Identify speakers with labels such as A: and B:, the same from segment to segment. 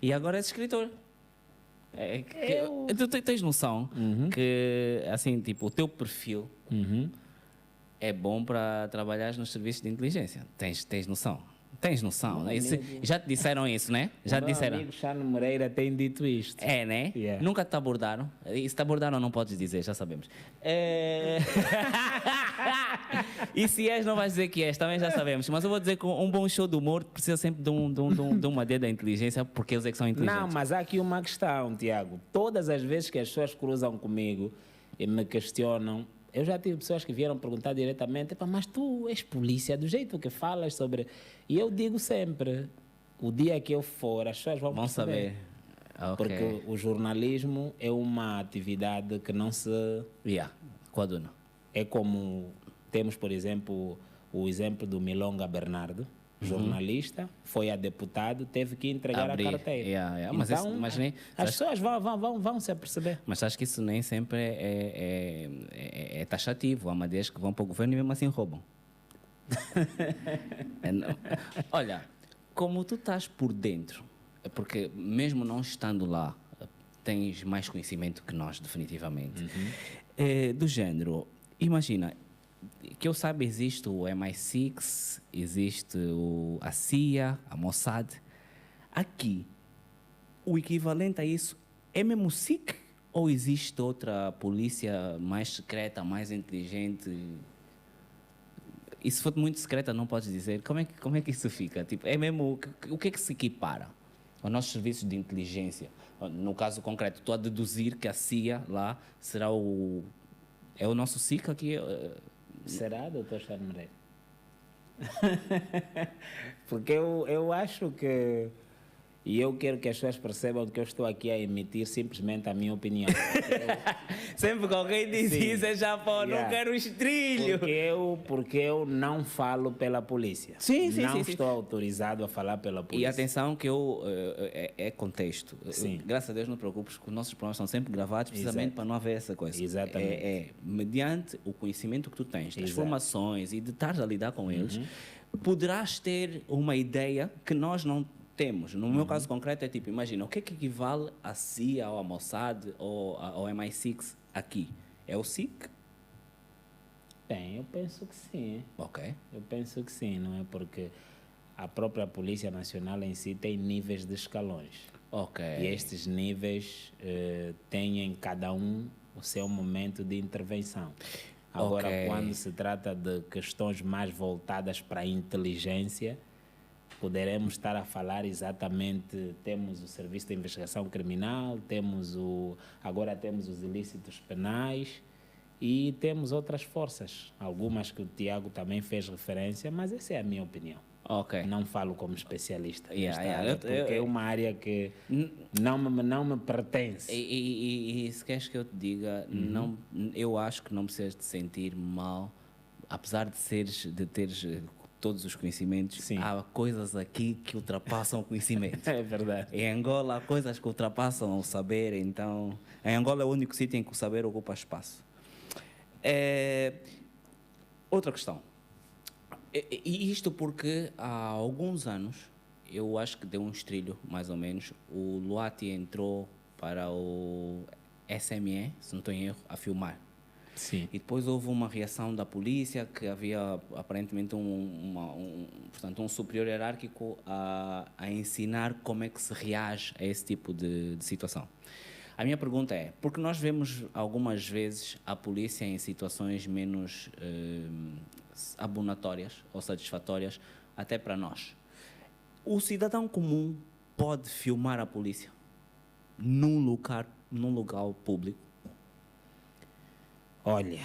A: E agora és escritor. Tu tens noção que, assim, tipo, o teu perfil é bom para trabalhar nos serviços de inteligência. Tens noção? Tens noção, né? Já te disseram isso, né? Já te disseram.
B: Meu amigo Chano Moreira tem dito isto.
A: É, né?
B: Yeah.
A: Nunca te abordaram. E se te abordaram não podes dizer, já sabemos. E se és, não vais dizer que és, também já sabemos. Mas eu vou dizer que um bom show de humor precisa sempre de uma dedo da inteligência, porque eles é que são inteligentes.
B: Não, mas há aqui uma questão, Tiago. Todas as vezes que as pessoas cruzam comigo e me questionam, eu já tive pessoas que vieram perguntar diretamente, mas tu és polícia, do jeito que falas sobre... E eu digo sempre, o dia que eu for, as pessoas vão
A: saber. Okay.
B: Porque o jornalismo é uma atividade que não se...
A: Coaduna.
B: É como temos, por exemplo, o exemplo do Milonga Bernardo, jornalista, foi a deputado, teve que entregar a carteira.
A: Então,
B: mas nem, as pessoas vão se aperceber.
A: Mas acho que isso nem sempre é taxativo. Há madeiras que vão para o governo e mesmo assim roubam. Olha, como tu estás por dentro, porque mesmo não estando lá, tens mais conhecimento que nós, definitivamente, do género, imagina, que eu saiba, existe o MI6, existe a CIA, a Mossad. Aqui, o equivalente a isso é mesmo o SIC ou existe outra polícia mais secreta, mais inteligente? E se for muito secreta, não podes dizer. Como é que isso fica? Tipo, é mesmo, o que é que se equipara aos nossos serviços de inteligência? No caso concreto, estou a deduzir que a CIA lá será o nosso SIC aqui.
B: Será, doutor Chano Moreira? Porque eu acho que... E eu quero que as pessoas percebam que eu estou aqui a emitir simplesmente a minha opinião.
A: Sempre que alguém diz isso, é já não quero um estrilho.
B: Porque eu não falo pela polícia.
A: Sim.
B: Não estou autorizado a falar pela polícia.
A: E atenção que é contexto. Graças a Deus não te preocupes, que os nossos programas são sempre gravados precisamente para não haver essa coisa.
B: Exatamente.
A: Mediante o conhecimento que tu tens, das formações e de estar a lidar com eles, poderás ter uma ideia que nós não temos. No meu caso concreto é tipo, imagina, o que é que equivale a CIA ou a Mossad ou ao MI6 aqui? É o SIC?
B: Bem, eu penso que sim.
A: Ok.
B: Eu penso que sim, não é? Porque a própria Polícia Nacional em si tem níveis de escalões.
A: Ok.
B: E estes níveis têm em cada um o seu momento de intervenção. Agora, quando se trata de questões mais voltadas para a inteligência, poderemos estar a falar exatamente, temos o Serviço de Investigação Criminal, agora temos os ilícitos penais e temos outras forças, algumas que o Tiago também fez referência, mas essa é a minha opinião.
A: Ok.
B: Não falo como especialista nesta área, porque é uma área que não me pertence.
A: E se queres que eu te diga, eu acho que não precisas te sentir mal, apesar de teres todos os conhecimentos.
B: Sim.
A: Há coisas aqui que ultrapassam o conhecimento.
B: É verdade.
A: Em Angola há coisas que ultrapassam o saber, então... Em Angola é o único sítio em que o saber ocupa espaço. Outra questão. E isto porque há alguns anos, eu acho que deu um estrilho, mais ou menos, o Luati entrou para o SME, se não estou em erro, a filmar.
B: Sim.
A: E depois houve uma reação da polícia, que havia aparentemente portanto, um superior hierárquico a ensinar como é que se reage a esse tipo de situação. A minha pergunta é, porque nós vemos algumas vezes a polícia em situações menos abonatórias ou satisfatórias, até para nós. O cidadão comum pode filmar a polícia num lugar público?
B: Olha,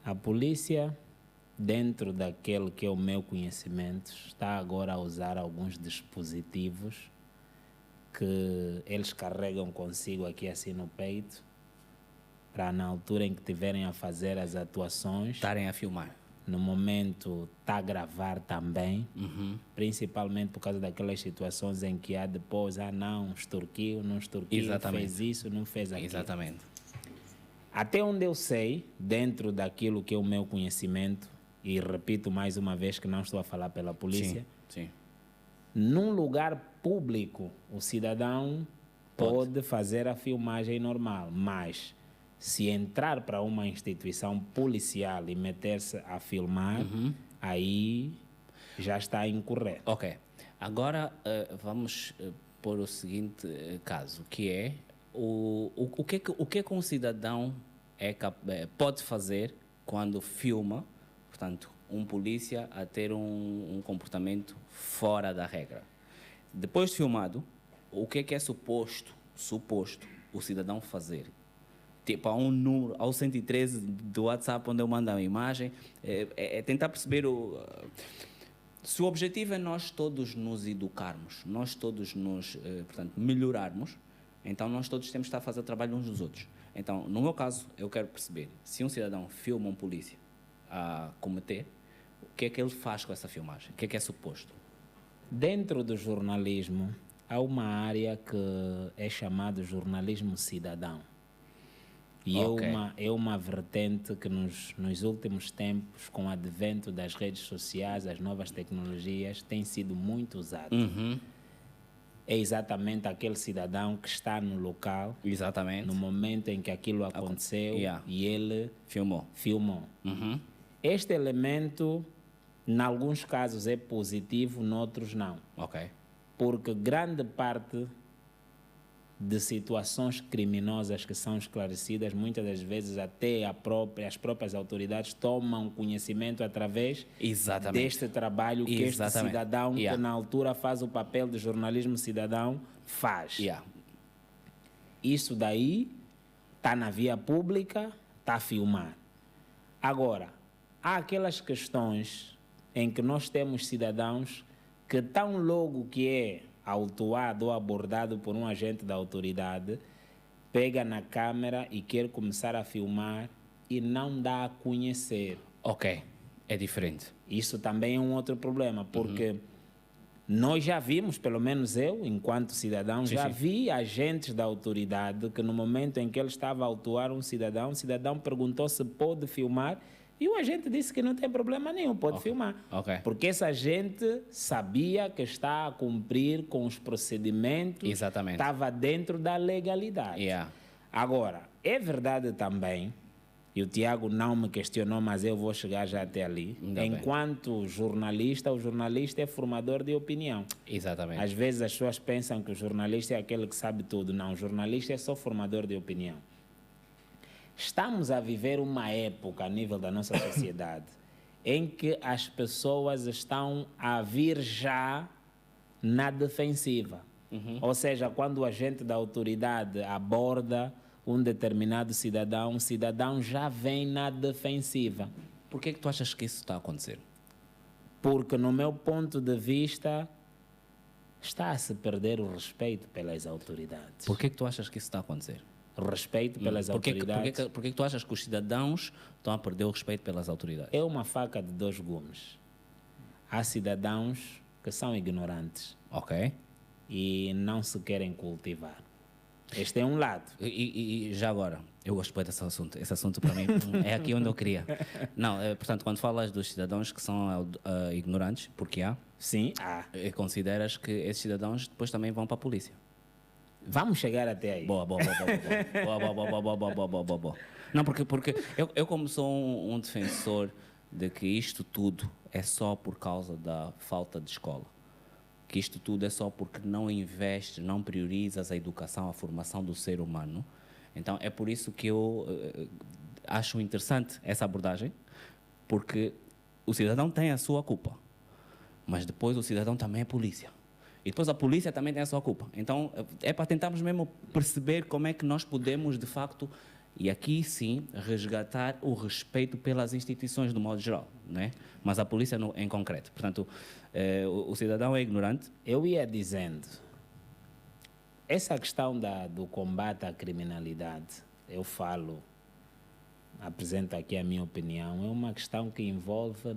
B: a polícia, dentro daquele que é o meu conhecimento, está agora a usar alguns dispositivos que eles carregam consigo aqui assim no peito, para na altura em que tiverem a fazer as atuações,
A: estarem a filmar.
B: No momento está a gravar também, principalmente por causa daquelas situações em que há depois, não extorquiu, fez isso, não fez aquilo.
A: Exatamente.
B: Até onde eu sei, dentro daquilo que é o meu conhecimento, e repito mais uma vez que não estou a falar pela polícia,
A: sim.
B: Num lugar público, o cidadão pode fazer a filmagem normal, mas se entrar para uma instituição policial e meter-se a filmar, aí já está incorreto.
A: Ok. Agora vamos pôr o seguinte caso, que é o que é que um cidadão pode fazer quando filma, portanto, um polícia a ter um comportamento fora da regra. Depois de filmado, o que é suposto o cidadão fazer? Tipo, há um número, ao 113 do WhatsApp onde eu mando a imagem, é tentar perceber se o objetivo é nós todos nos educarmos, nós todos nos, portanto, melhorarmos, então nós todos temos que estar a fazer o trabalho uns dos outros. Então, no meu caso, eu quero perceber se um cidadão filma um polícia a cometer, o que é que ele faz com essa filmagem? O que é suposto?
B: Dentro do jornalismo, há uma área que é chamada jornalismo cidadão. E é uma vertente que nos últimos tempos, com o advento das redes sociais, as novas tecnologias, tem sido muito usada. É exatamente aquele cidadão que está no local, no momento em que aquilo aconteceu, e ele filmou. Este elemento, em alguns casos, é positivo, noutros não. Porque grande parte de situações criminosas que são esclarecidas, muitas das vezes até as próprias autoridades tomam conhecimento através deste trabalho que este cidadão, que na altura faz o papel de jornalismo cidadão, faz. Isso daí está na via pública, está a filmar. Agora, há aquelas questões em que nós temos cidadãos que tão logo que é autuado ou abordado por um agente da autoridade, pega na câmera e quer começar a filmar e não dá a conhecer.
A: É diferente.
B: Isso também é um outro problema, porque nós já vimos, pelo menos eu, enquanto cidadão, vi agentes da autoridade que no momento em que ele estava a autuar um cidadão, o cidadão perguntou se pode filmar e o agente disse que não tem problema nenhum, pode filmar. Porque esse agente sabia que está a cumprir com os procedimentos, estava dentro da legalidade. Agora, é verdade também, e o Tiago não me questionou, mas eu vou chegar já até ali, enquanto jornalista, o jornalista é formador de opinião. Às vezes as pessoas pensam que o jornalista é aquele que sabe tudo. Não, o jornalista é só formador de opinião. Estamos a viver uma época a nível da nossa sociedade em que as pessoas estão a vir já na defensiva. Ou seja, quando o agente da autoridade aborda um determinado cidadão, o cidadão já vem na defensiva.
A: Por que tu achas que isso está a acontecer?
B: Porque, no meu ponto de vista, está a se perder o respeito pelas autoridades.
A: Por que tu achas que isso está a acontecer?
B: Respeito pelas autoridades.
A: Por que tu achas que os cidadãos estão a perder o respeito pelas autoridades?
B: É uma faca de dois gumes. Há cidadãos que são ignorantes. E não se querem cultivar. Este é um lado.
A: E já agora, eu gosto muito desse assunto. Esse assunto para mim é aqui onde eu queria. Não, portanto, quando falas dos cidadãos que são ignorantes, porque há?
B: Sim, há.
A: Consideras que esses cidadãos depois também vão para a polícia?
B: Vamos chegar até aí.
A: Boa. Não, porque eu como sou um defensor de que isto tudo é só por causa da falta de escola. Que isto tudo é só porque não investes, não priorizas a educação, a formação do ser humano. Então é por isso que eu acho interessante essa abordagem, porque o cidadão tem a sua culpa, mas depois o cidadão também é polícia. E depois a polícia também tem a sua culpa. Então, é para tentarmos mesmo perceber como é que nós podemos, de facto, e aqui sim, resgatar o respeito pelas instituições do modo geral, né? Mas a polícia em concreto. Portanto, o cidadão é ignorante.
B: Eu ia dizendo, essa questão do combate à criminalidade, eu falo, apresento aqui a minha opinião, é uma questão que envolve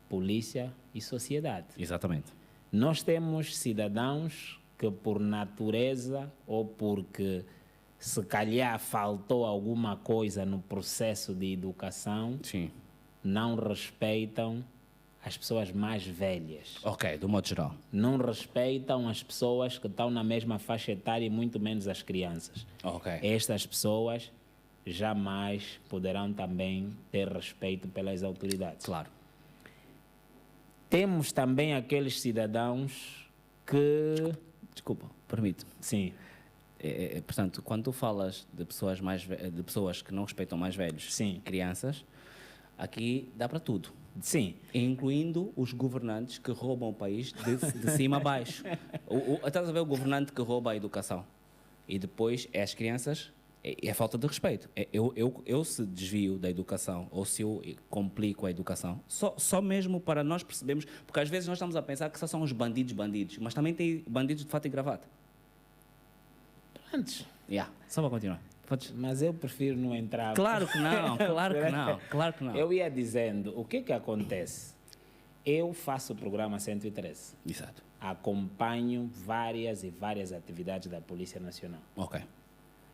B: polícia e sociedade.
A: Exatamente.
B: Nós temos cidadãos que, por natureza ou porque se calhar faltou alguma coisa no processo de educação, não respeitam as pessoas mais velhas.
A: Ok, do modo geral.
B: Não respeitam as pessoas que estão na mesma faixa etária e muito menos as crianças.
A: Ok.
B: Estas pessoas jamais poderão também ter respeito pelas autoridades.
A: Claro.
B: Temos também aqueles cidadãos que...
A: Desculpa, permite.
B: Sim.
A: Portanto, quando tu falas de pessoas, de pessoas que não respeitam mais velhos,
B: Sim.
A: crianças, aqui dá para tudo.
B: Sim.
A: Incluindo os governantes que roubam o país de cima a baixo. Estás a ver o governante que rouba a educação e depois é as crianças, é falta de respeito. Eu se desvio da educação ou se eu complico a educação, só mesmo para nós percebermos, porque às vezes nós estamos a pensar que só são os bandidos, mas também tem bandidos de fato e gravata.
B: Antes.
A: Só para continuar.
B: Mas eu prefiro não entrar.
A: Claro que não, claro que não.
B: Eu ia dizendo, o que acontece? Eu faço o programa 113.
A: Exato.
B: Acompanho várias e várias atividades da Polícia Nacional.
A: Ok.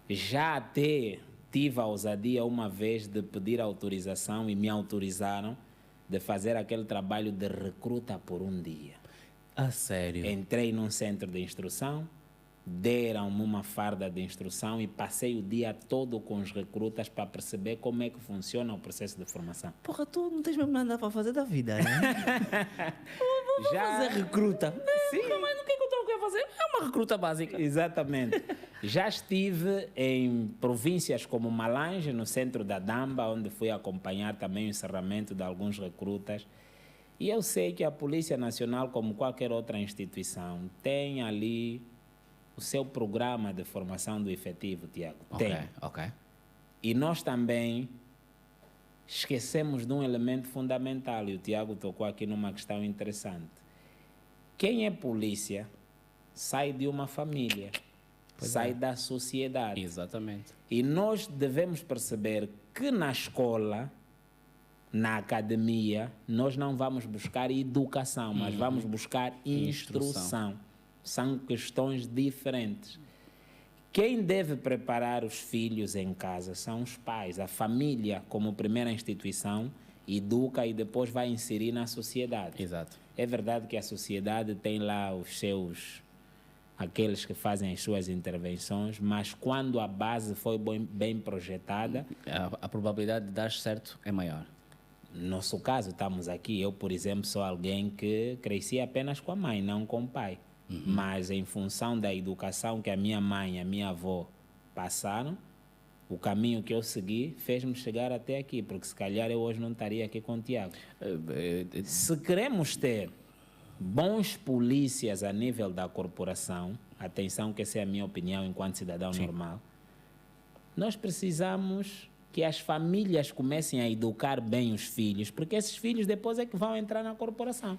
B: Já até tive a ousadia uma vez de pedir autorização e me autorizaram de fazer aquele trabalho de recruta por um dia.
A: A sério?
B: Entrei num centro de instrução, deram-me uma farda de instrução e passei o dia todo com os recrutas para perceber como é que funciona o processo de formação.
A: Porra, tu não tens mesmo nada para fazer da vida, né? Vou fazer recruta.
B: Sim.
A: Mas o que eu estou a fazer? É uma recruta básica.
B: Exatamente. Já estive em províncias como Malange, no centro da Damba, onde fui acompanhar também o encerramento de alguns recrutas. E eu sei que a Polícia Nacional, como qualquer outra instituição, tem ali o seu programa de formação do efetivo, Tiago. Tem.
A: Ok.
B: E nós também esquecemos de um elemento fundamental, e o Tiago tocou aqui numa questão interessante. Quem é polícia sai de uma família, sai da sociedade.
A: Exatamente.
B: E nós devemos perceber que na escola, na academia, nós não vamos buscar educação, mas vamos buscar instrução. São questões diferentes. Quem deve preparar os filhos em casa são os pais. A família, como primeira instituição, educa e depois vai inserir na sociedade.
A: Exato.
B: É verdade que a sociedade tem lá aqueles que fazem as suas intervenções, mas quando a base foi bem projetada,
A: a probabilidade de dar certo é maior.
B: No nosso caso, estamos aqui. Eu, por exemplo, sou alguém que cresci apenas com a mãe, não com o pai. Mas em função da educação que a minha mãe e a minha avó passaram, o caminho que eu segui fez-me chegar até aqui, porque se calhar eu hoje não estaria aqui com o Tiago. Se queremos ter bons polícias a nível da corporação, atenção que essa é a minha opinião enquanto cidadão normal, nós precisamos que as famílias comecem a educar bem os filhos, porque esses filhos depois é que vão entrar na corporação.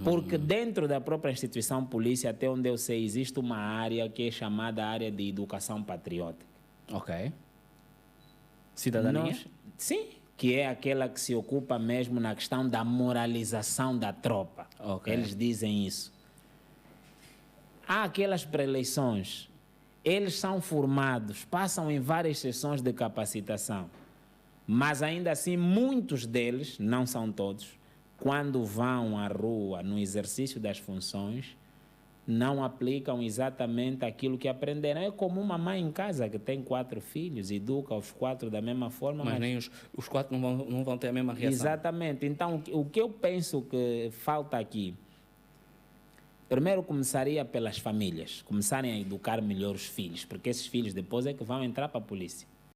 B: Porque dentro da própria instituição polícia, até onde eu sei, existe uma área que é chamada área de educação patriótica.
A: Ok. Cidadania?
B: Sim, que é aquela que se ocupa mesmo na questão da moralização da tropa.
A: Okay.
B: Eles dizem isso. Há aquelas pré-eleições, eles são formados, passam em várias sessões de capacitação, mas ainda assim muitos deles, não são todos, quando vão à rua no exercício das funções, não aplicam exatamente aquilo que aprenderam. É como uma mãe em casa que tem 4 filhos, educa os 4 da mesma forma.
A: Mas nem os 4 não vão ter a mesma reação.
B: Exatamente. Então, o que eu penso que falta aqui, primeiro começaria pelas famílias, começarem a educar melhor os filhos, porque esses filhos depois é que vão entrar para a polícia.